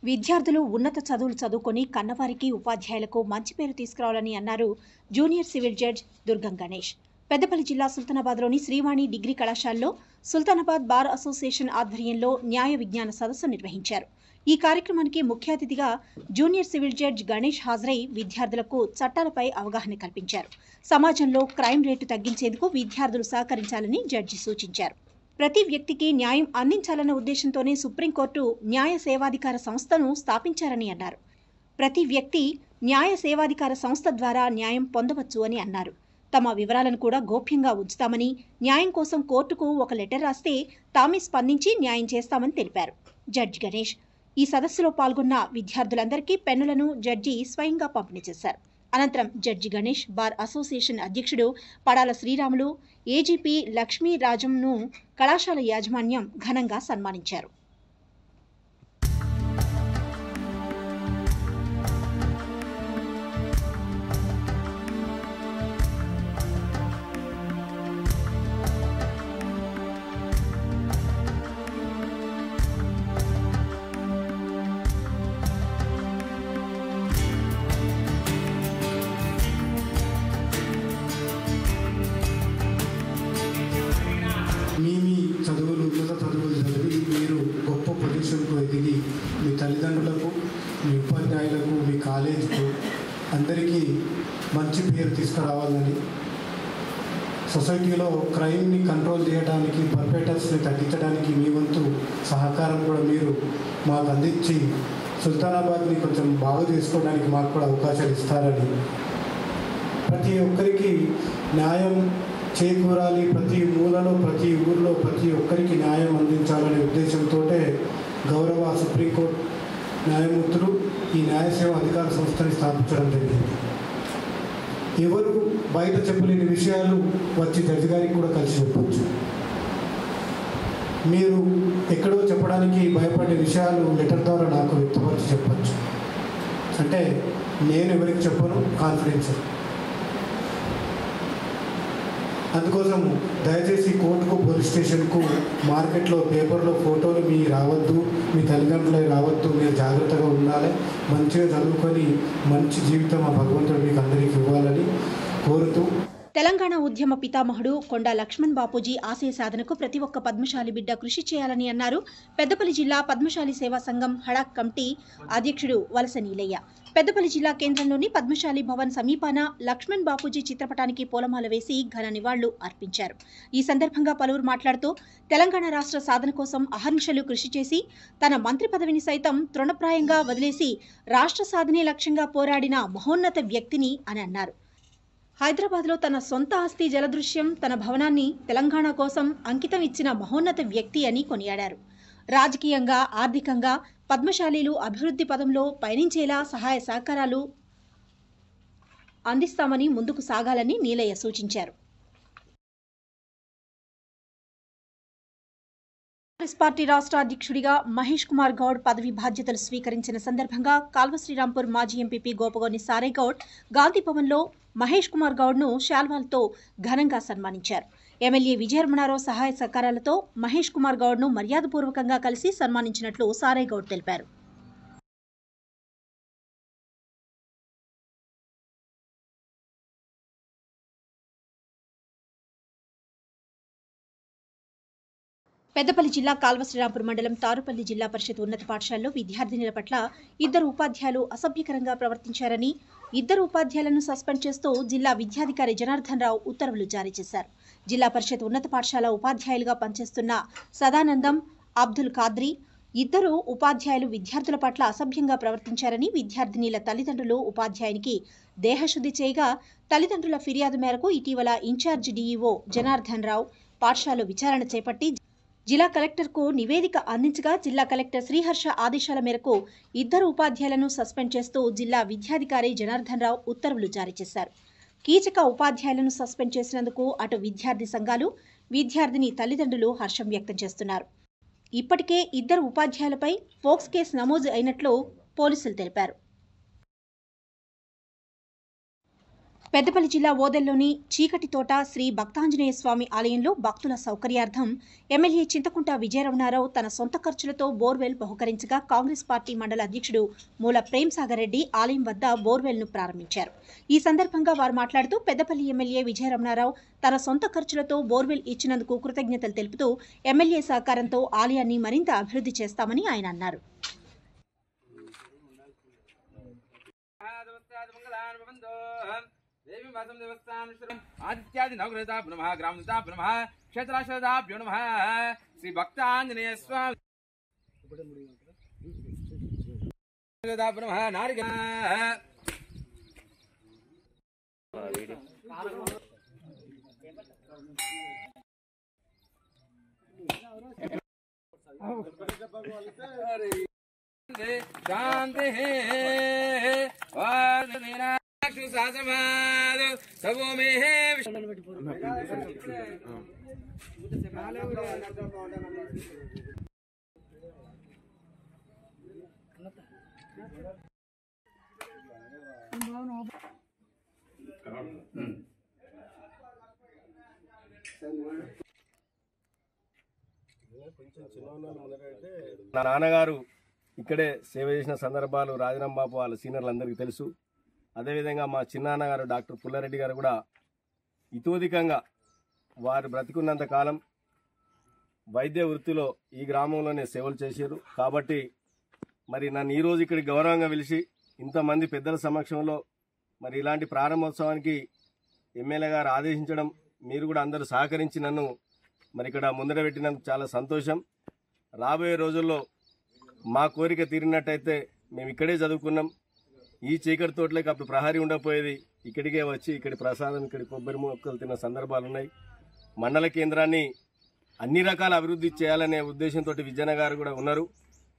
విద్యార్థులు ఉన్నత చదువులు చదువుకొని కన్నవారికి ఉపాధ్యాయులకు మంచి పేరు తీసుకురావాలని అన్నారు జూనియర్ సివిల్ జడ్జ్ దుర్గం గణేష్. పెద్దపల్లి జిల్లా సుల్తానాబాద్లోని శ్రీవాణి డిగ్రీ కళాశాలలో సుల్తానాబాద్ బార్ అసోసియేషన్ ఆధ్వర్యంలో న్యాయ విజ్ఞాన సదస్సు నిర్వహించారు. ఈ కార్యక్రమానికి ముఖ్య అతిథిగా జూనియర్ సివిల్ జడ్జ్ గణేష్ హాజరై విద్యార్థులకు చట్టాలపై అవగాహన కల్పించారు. సమాజంలో క్రైమ్ రేటు తగ్గించేందుకు విద్యార్థులు సహకరించాలని జడ్జి సూచించారు. ప్రతి వ్యక్తికి న్యాయం అందించాలన్న ఉద్దేశంతోనే సుప్రీంకోర్టు న్యాయ సేవాధికార సంస్థను స్థాపించారని అన్నారు. ప్రతి వ్యక్తి న్యాయ సేవాధికార సంస్థ ద్వారా న్యాయం పొందవచ్చు అని అన్నారు. తమ వివరాలను కూడా గోప్యంగా ఉంచుతామని, న్యాయం కోసం కోర్టుకు ఒక లెటర్ రాస్తే తామే స్పందించి న్యాయం చేస్తామని తెలిపారు జడ్జి గణేష్. ఈ సదస్సులో పాల్గొన్న విద్యార్థులందరికీ పెన్నులను జడ్జి స్వయంగా పంపిణీ చేశారు. అనంతరం జడ్జి గణేష్ బార్ అసోసియేషన్ అధ్యక్షుడు పడాల శ్రీరాములు, ఏజీపీ లక్ష్మీరాజంను కళాశాల యాజమాన్యం ఘనంగా సన్మానించారు. మీ చదువులు ఉన్నత చదువులు చదివి మీరు గొప్ప పొజిషన్కు ఎదిగి మీ తల్లిదండ్రులకు, మీ ఉపాధ్యాయులకు, మీ కాలేజీకు అందరికీ మంచి పేరు తీసుకురావాలని, సొసైటీలో క్రైమ్ని కంట్రోల్ చేయడానికి, పర్పేటర్స్ని తగ్గించడానికి మీ వంతు సహకారం కూడా మీరు మాకు అందించి సుల్తానాబాద్ని కొంచెం బాగు చేసుకోవడానికి మాకు కూడా అవకాశాలు ఇస్తారని, ప్రతి ఒక్కరికి న్యాయం చేకూరాలి, ప్రతి మూలలో, ప్రతి ఊర్లో ప్రతి ఒక్కరికి న్యాయం అందించాలనే ఉద్దేశంతో గౌరవ సుప్రీంకోర్టు న్యాయమూర్తులు ఈ న్యాయ సేవా అధికార సంస్థని స్థాపించడం జరిగింది. ఎవరు బయట చెప్పలేని విషయాలు వచ్చి జడ్జి గారికి కూడా కలిసి చెప్పవచ్చు. మీరు ఎక్కడో చెప్పడానికి భయపడే విషయాలు లెటర్ ద్వారా నాకు వ్యక్తపరిచి చెప్పచ్చు. అంటే నేను ఎవరికి చెప్పను, కాన్ఫిడెన్షియల్. అందుకోసం దయచేసి కోర్టుకు, పోలీస్ స్టేషన్కు, మార్కెట్లో, పేపర్లో ఫోటోలు మీ రావద్దు, మీ తల్లిదండ్రులే రావద్దు. మీరు జాగ్రత్తగా ఉండాలి, మంచిగా చదువుకొని మంచి జీవితం ఆ భగవంతుడు మీకు అందరికీ ఇవ్వాలని కోరుతూ, తెలంగాణ ఉద్యమ పితామహుడు కొండా లక్ష్మణ్ బాపూజీ ఆశయ సాధనకు ప్రతి ఒక్క పద్మశాలి బిడ్డ కృషి చేయాలని అన్నారు పెద్దపల్లి జిల్లా పద్మశాలి సేవా సంఘం హడాక్ కమిటీ అధ్యక్షుడు వలస నీలయ్య. పెద్దపల్లి జిల్లా కేంద్రంలోని పద్మశాలి భవన్ సమీపాన లక్ష్మణ్ బాపూజీ చిత్రపటానికి పూలమాల వేసి ఘన నివాళులు అర్పించారు. ఈ సందర్భంగా పలువురు మాట్లాడుతూ తెలంగాణ రాష్ట్ర సాధన కోసం అహర్నిశలు కృషి చేసి తన మంత్రి పదవిని సైతం తృణప్రాయంగా వదిలేసి రాష్ట్ర సాధనే లక్ష్యంగా పోరాడిన మహోన్నత వ్యక్తిని అని అన్నారు. హైదరాబాద్లో తన సొంత ఆస్తి జలదృశ్యం, తన భవనాన్ని తెలంగాణ కోసం అంకితం ఇచ్చిన మహోన్నత వ్యక్తి అని కొనియాడారు. రాజకీయంగా, ఆర్థికంగా పద్మశాలీలు అభివృద్ధి పదంలో పయనించేలా సహాయ సహకారాలు అందిస్తామని ముందుకు సాగాలని నీలయ్య సూచించారు. కాంగ్రెస్ పార్టీ రాష్ట్ర అధ్యక్షుడిగా మహేష్ కుమార్ గౌడ్ పదవి బాధ్యతలు స్వీకరించిన సందర్భంగా కాల్వ శ్రీరాంపూర్ మాజీ ఎంపీపీ గోపగోని సారేగౌడ్ గాంధీ భవన్లో మహేష్ కుమార్ గౌడ్ను శాల్వాలతో ఘనంగా సన్మానించారు. ఎమ్మెల్యే విజయరమణారావు సహాయ సహకారాలతో మహేష్ కుమార్ గౌడ్ను మర్యాదపూర్వకంగా కలిసి సన్మానించినట్లు సారేగౌడ్ తెలిపారు. పెద్దపల్లి జిల్లా కాల్వ శ్రీరాంపూర్ మండలం తారుపల్లి జిల్లా పరిషత్ ఉన్నత పాఠశాలలో విద్యార్థినుల పట్ల ఇద్దరు ఉపాధ్యాయులు అసభ్యకరంగా ప్రవర్తించారని, ఇద్దరు ఉపాధ్యాయులను సస్పెండ్ చేస్తూ జిల్లా విద్యాధికారి జనార్దన్ రావు ఉత్తర్వులు జారీ చేశారు. జిల్లా పరిషత్ ఉన్నత పాఠశాల ఉపాధ్యాయులుగా పనిచేస్తున్న సదానందం, అబ్దుల్ ఖాద్రి ఇద్దరు ఉపాధ్యాయులు విద్యార్థుల పట్ల అసభ్యంగా ప్రవర్తించారని విద్యార్థినిల తల్లిదండ్రులు ఉపాధ్యాయునికి దేహశుద్ధి చేయగా, తల్లిదండ్రుల ఫిర్యాదు మేరకు ఇటీవల ఇన్ఛార్జ్ డీఈఓ జనార్దన్ రావు పాఠశాలలో విచారణ చేపట్టి జిల్లా కలెక్టర్కు నివేదిక అందించగా, జిల్లా కలెక్టర్ శ్రీహర్ష ఆదేశాల మేరకు ఇద్దరు ఉపాధ్యాయులను సస్పెండ్ చేస్తూ జిల్లా విద్యాధికారి జనార్దన్ రావు ఉత్తర్వులు జారీ చేశారు. కీచక ఉపాధ్యాయులను సస్పెండ్ చేసినందుకు అటు విద్యార్థి సంఘాలు, విద్యార్థిని తల్లిదండ్రులు హర్షం వ్యక్తం చేస్తున్నారు. ఇప్పటికే ఇద్దరు ఉపాధ్యాయులపై ఫోక్స్ కేసు నమోదు అయినట్లు పోలీసులు తెలిపారు. పెద్దపల్లి జిల్లా ఓదెల్లోని చీకటితోట శ్రీ భక్తాంజనేయ స్వామి ఆలయంలో భక్తుల సౌకర్యార్థం ఎమ్మెల్యే చింతకుంట విజయరమణారావు తన సొంత ఖర్చులతో బోర్వెల్ బహుకరించగా కాంగ్రెస్ పార్టీ మండల అధ్యక్షుడు మూల ప్రేమ్సాగర్ రెడ్డి ఆలయం వద్ద బోర్వెల్ను ప్రారంభించారు. ఈ సందర్భంగా వారు మాట్లాడుతూ పెద్దపల్లి ఎమ్మెల్యే విజయరమణారావు తన సొంత ఖర్చులతో బోర్వెల్ ఇచ్చినందుకు కృతజ్ఞతలు తెలుపుతూ ఎమ్మెల్యే సహకారంతో ఆలయాన్ని మరింత అభివృద్ధి చేస్తామని ఆయన అన్నారు. देवी मासम देवस्थान आदित्यादि नवग्रहताभ्यो नमः ग्रामदेवताभ्यो नमः क्षेत्राश्रदाभ्यो नमः श्री भक्तांजनेय स्वामी नमः नारिका शांति है सबों में है నాన్నగారు ఇక్కడే సేవ చేసిన సందర్భాలు రాజరాం బాబు వాళ్ళ సీనియర్లందరికీ తెలుసు. అదేవిధంగా మా చిన్నాన్నగారు డాక్టర్ పుల్లారెడ్డి గారు కూడా ఇతోధికంగా వారు బ్రతికున్నంత కాలం వైద్య వృత్తిలో ఈ గ్రామంలోనే సేవలు చేశారు. కాబట్టి మరి నన్ను ఈరోజు ఇక్కడికి గౌరవంగా పిలిచి ఇంతమంది పెద్దల సమక్షంలో మరి ఇలాంటి ప్రారంభోత్సవానికి ఎమ్మెల్యే గారు ఆదేశించడం, మీరు కూడా అందరూ సహకరించి నన్ను మరి ఇక్కడ ముందర పెట్టినందుకు చాలా సంతోషం. రాబోయే రోజుల్లో మా కోరిక తీరినట్టయితే మేము ఇక్కడే చదువుకున్నాం. ఈ చీకటి తోటలోకి అప్పుడు ప్రహరీ ఉండకపోయేది, ఇక్కడికే వచ్చి ఇక్కడి ప్రసాదం, ఇక్కడి కొబ్బరి మొక్కలు తిన్న సందర్భాలు ఉన్నాయి. మండల కేంద్రాన్ని అన్ని రకాల అభివృద్ధి చేయాలనే ఉద్దేశంతో విజయన్న గారు కూడా ఉన్నారు.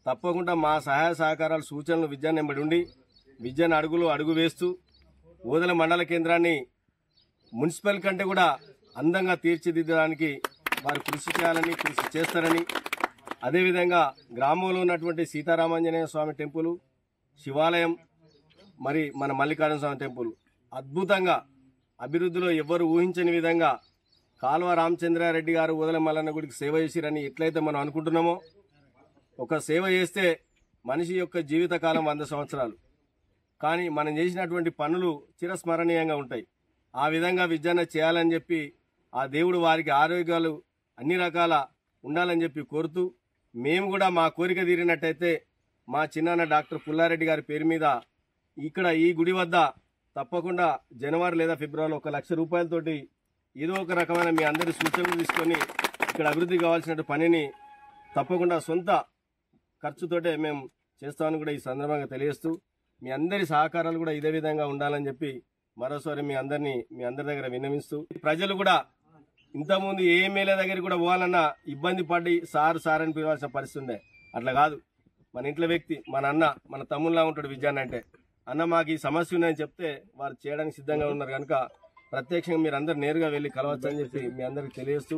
తప్పకుండా మా సహాయ సహకారాలు, సూచనలు విజయన్న వెంబడి ఉండి విజయన్న అడుగులో అడుగు వేస్తూ ఓదెల మండల కేంద్రాన్ని మున్సిపల్ కంటే కూడా అందంగా తీర్చిదిద్దడానికి వారు కృషి చేయాలని, కృషి చేస్తారని, అదేవిధంగా గ్రామంలో ఉన్నటువంటి సీతారామాంజనేయ స్వామి టెంపుల్, శివాలయం, మరి మన మల్లికార్జున స్వామి టెంపుల్ అద్భుతంగా అభివృద్ధిలో ఎవ్వరు ఊహించని విధంగా కాల్వ రామచంద్రారెడ్డి గారు ఓదెల మల్లన్న గుడికి సేవ చేసిరని ఎట్లయితే మనం అనుకుంటున్నామో, ఒక సేవ చేస్తే మనిషి యొక్క జీవితకాలం 100 సంవత్సరాలు, కానీ మనం చేసినటువంటి పనులు చిరస్మరణీయంగా ఉంటాయి. ఆ విధంగా విజయన్న చేయాలని చెప్పి ఆ దేవుడు వారికి ఆరోగ్యాలు అన్ని రకాల ఉండాలని చెప్పి కోరుతూ, మేము కూడా మా కోరిక తీరినట్టయితే మా చిన్నాన్న డాక్టర్ పుల్లారెడ్డి గారి పేరు మీద ఇక్కడ ఈ గుడి వద్ద తప్పకుండా జనవరి లేదా ఫిబ్రవరిలో 1 లక్ష రూపాయలతోటి ఏదో ఒక రకమైన మీ అందరి సూచనలు తీసుకొని ఇక్కడ అభివృద్ధి కావాల్సిన పనిని తప్పకుండా సొంత ఖర్చుతోటే మేము చేస్తామని కూడా ఈ సందర్భంగా తెలియజేస్తూ, మీ అందరి సహకారాలు కూడా ఇదే విధంగా ఉండాలని చెప్పి మరోసారి మీ అందరి దగ్గర విన్నవిస్తూ, ప్రజలు కూడా ఇంతకుముందు ఏ ఎమ్మెల్యే దగ్గరికి కూడా పోవాలన్నా ఇబ్బంది పడి సార్ అని పిలవాల్సిన పరిస్థితి ఉండే. అట్లా కాదు, మన ఇంట్లో వ్యక్తి, మన అన్న, మన తమ్ముళ్ళ ఉంటాడు విజయన్న అంటే. అన్న మాకు ఈ సమస్య ఉందని చెప్తే వారు చేయడానికి సిద్ధంగా ఉన్నారు కనుక ప్రత్యక్షంగా మీరు అందరు నేరుగా వెళ్ళి కలవచ్చు అని చెప్పి మీ అందరికి తెలియజేస్తూ